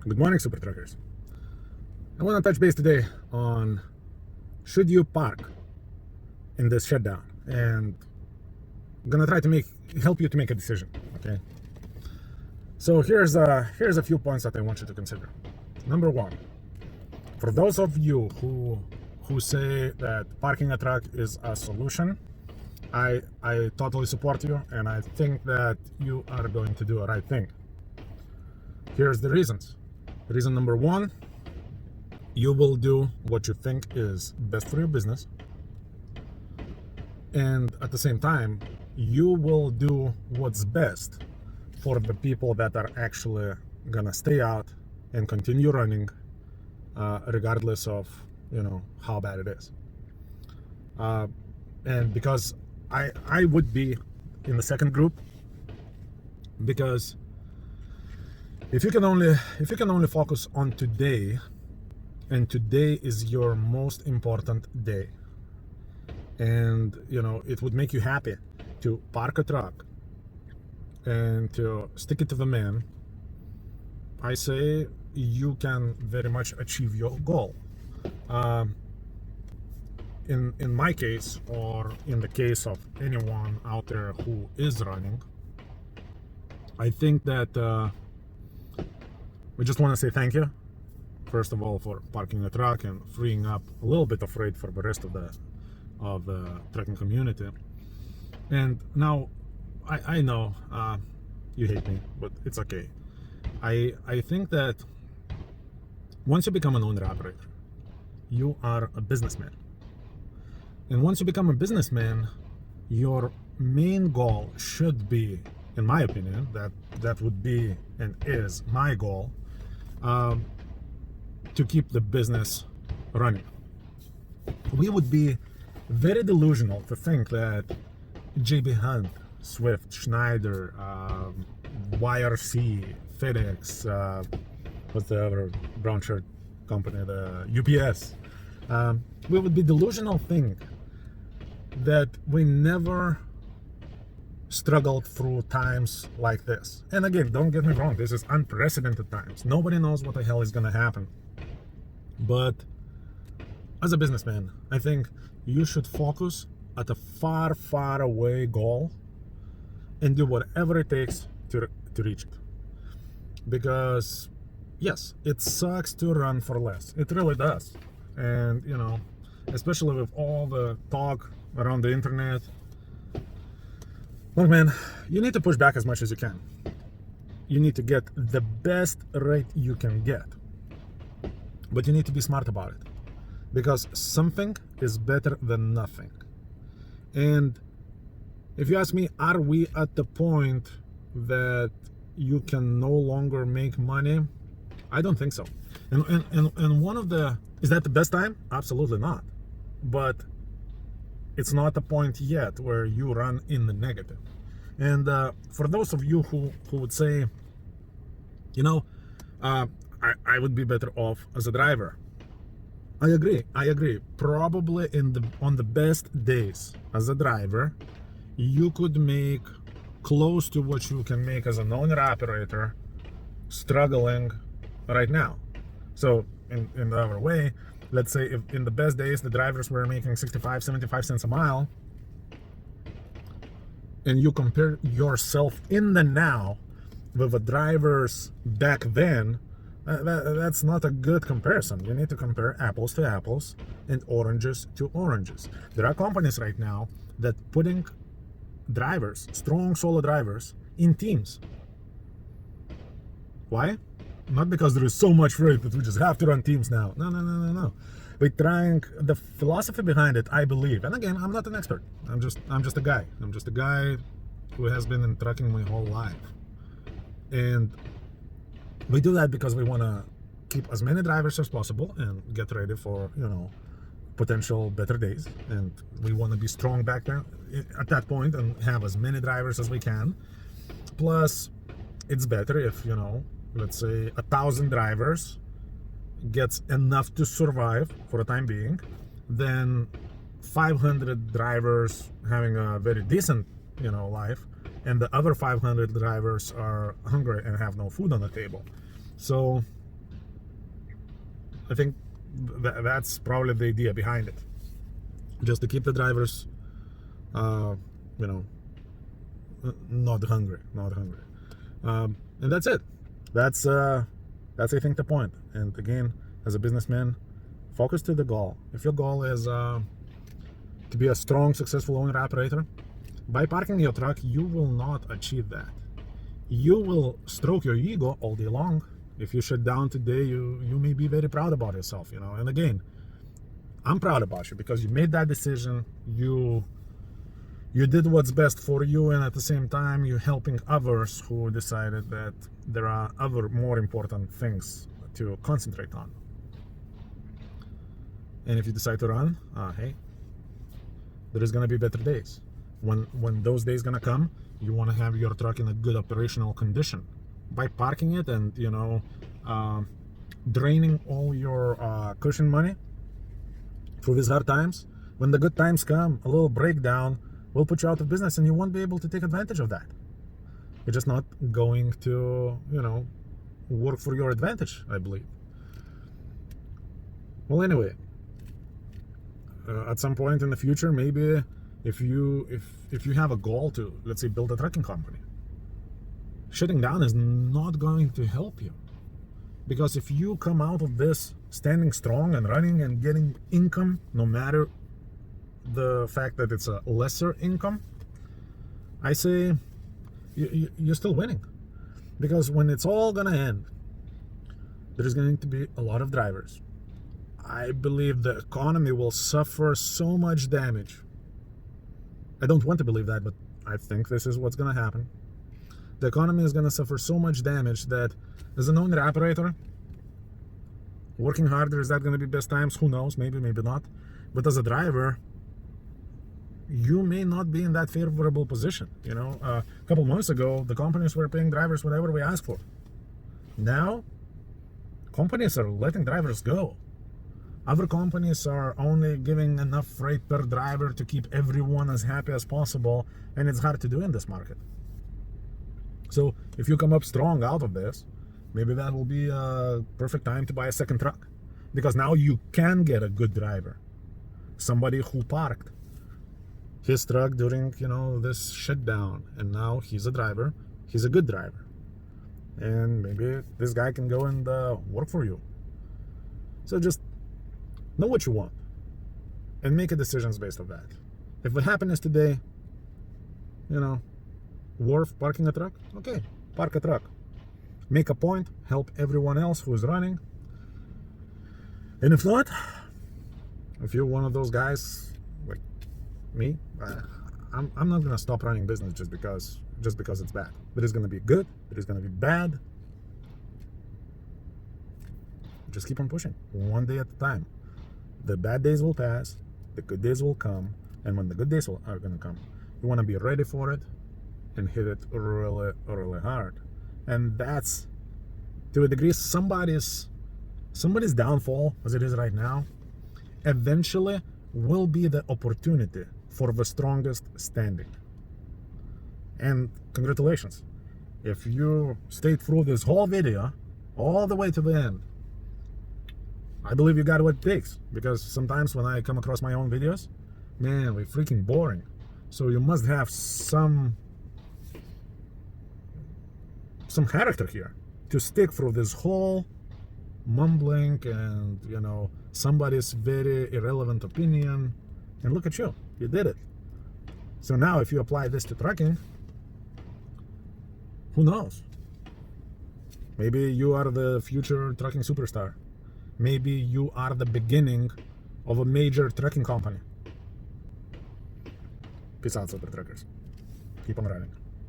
Good morning, Super Truckers. I want to touch base today on should you park in this shutdown, and I'm gonna try to help you to make a decision. Okay. So here's a few points that I want you to consider. Number one, for those of you who say that parking a truck is a solution, I totally support you, and I think that you are going to do a right thing. Here's the reasons. Reason number one, you will do what you think is best for your business, and at the same time you will do what's best for the people that are actually gonna stay out and continue running, regardless of how bad it is. And because I would be in the second group, because if you can only focus on today, and today is your most important day, and it would make you happy to park a truck and to stick it to the man, I say you can very much achieve your goal. In my case, or in the case of anyone out there who is running, I think that we just want to say thank you, first of all, for parking the truck and freeing up a little bit of freight for the rest of the trucking community. And now, I know you hate me, but it's okay. I think that once you become an owner operator, you are a businessman. And once you become a businessman, your main goal should be, in my opinion, that would be and is my goal, to keep the business running. We would be very delusional to think that JB Hunt, Swift, Schneider, YRC, FedEx, what's the other brown shirt company, the UPS, we would be delusional think that we never struggled through times like this. And again, don't get me wrong, this is unprecedented times. Nobody knows what the hell is going to happen. But as a businessman, I think you should focus at a far, far away goal and do whatever it takes to reach it. Because yes, it sucks to run for less. It really does. And especially with all the talk around the internet, look, man, you need to push back as much as you can. You need to get the best rate you can get. But you need to be smart about it. Because something is better than nothing. And if you ask me, are we at the point that you can no longer make money? I don't think so. And is that the best time? Absolutely not. But it's not a point yet where you run in the negative. And for those of you who would say, I would be better off as a driver, I agree. Probably on the best days as a driver, you could make close to what you can make as an owner operator struggling right now. So in the other way, let's say if in the best days the drivers were making 65, 75 cents a mile, and you compare yourself in the now with the drivers back then, that's not a good comparison. You need to compare apples to apples and oranges to oranges. There are companies right now that putting drivers, strong solo drivers, in teams. Why? Not because there is so much freight that we just have to run teams now. No. We're trying, the philosophy behind it, I believe, and again, I'm not an expert. I'm just a guy. I'm just a guy who has been in trucking my whole life. And we do that because we want to keep as many drivers as possible and get ready for, potential better days. And we want to be strong back there at that point and have as many drivers as we can. Plus, it's better if, let's say 1,000 drivers gets enough to survive for the time being, than 500 drivers having a very decent, life, and the other 500 drivers are hungry and have no food on the table. So I think that's probably the idea behind it. Just to keep the drivers, you know, not hungry. And that's it. That's I think the point. And again, as a businessman, focus to the goal. If your goal is to be a strong, successful owner-operator, by parking your truck, you will not achieve that. You will stroke your ego all day long. If you shut down today, you may be very proud about yourself, you know. And again, I'm proud about you because you made that decision. You did what's best for you, and at the same time, you're helping others who decided that there are other more important things to concentrate on. And if you decide to run, hey, there is gonna be better days. When those days gonna come, you want to have your truck in a good operational condition. By parking it and, you know, draining all your cushion money through these hard times, when the good times come, a little breakdown will put you out of business and you won't be able to take advantage of that. It's just not going to, you know, work for your advantage, I believe. Well, anyway, at some point in the future, maybe if you have a goal to, let's say, build a trucking company, shutting down is not going to help you. Because if you come out of this standing strong and running and getting income, no matter the fact that it's a lesser income, I say you're still winning. Because when it's all gonna end, there's going to be a lot of drivers. I believe the economy will suffer so much damage. I don't want to believe that, but I think this is what's gonna happen. The economy is gonna suffer so much damage that as an owner-operator, working harder, is that gonna be best times? Who knows, maybe not. But as a driver, you may not be in that favorable position. You know, a couple months ago, the companies were paying drivers whatever we asked for. Now, companies are letting drivers go. Other companies are only giving enough freight per driver to keep everyone as happy as possible, and it's hard to do in this market. So if you come up strong out of this, maybe that will be a perfect time to buy a second truck, because now you can get a good driver, somebody who parked his truck during, you know, this shutdown, and now he's a driver, he's a good driver, and maybe this guy can go and work for you. So just know what you want and make a decisions based on that. If the happiness today, you know, worth parking a truck, okay, park a truck. Make a point, help everyone else who's running. And if not, if you're one of those guys like me, I'm not gonna stop running business just because it's bad. It is gonna be good, it is gonna be bad. Just keep on pushing, one day at a time. The bad days will pass, the good days will come, and when the good days are gonna come, you wanna be ready for it and hit it really, really hard. And that's, to a degree, somebody's downfall, as it is right now, eventually will be the opportunity for the strongest standing. And congratulations. If you stayed through this whole video, all the way to the end, I believe you got what it takes. Because sometimes when I come across my own videos, man, we're freaking boring. So you must have some character here to stick through this whole mumbling and, you know, somebody's very irrelevant opinion. And look at you did it. So now if you apply this to trucking, who knows? Maybe you are the future trucking superstar. Maybe you are the beginning of a major trucking company. Peace out, super truckers. Keep on running.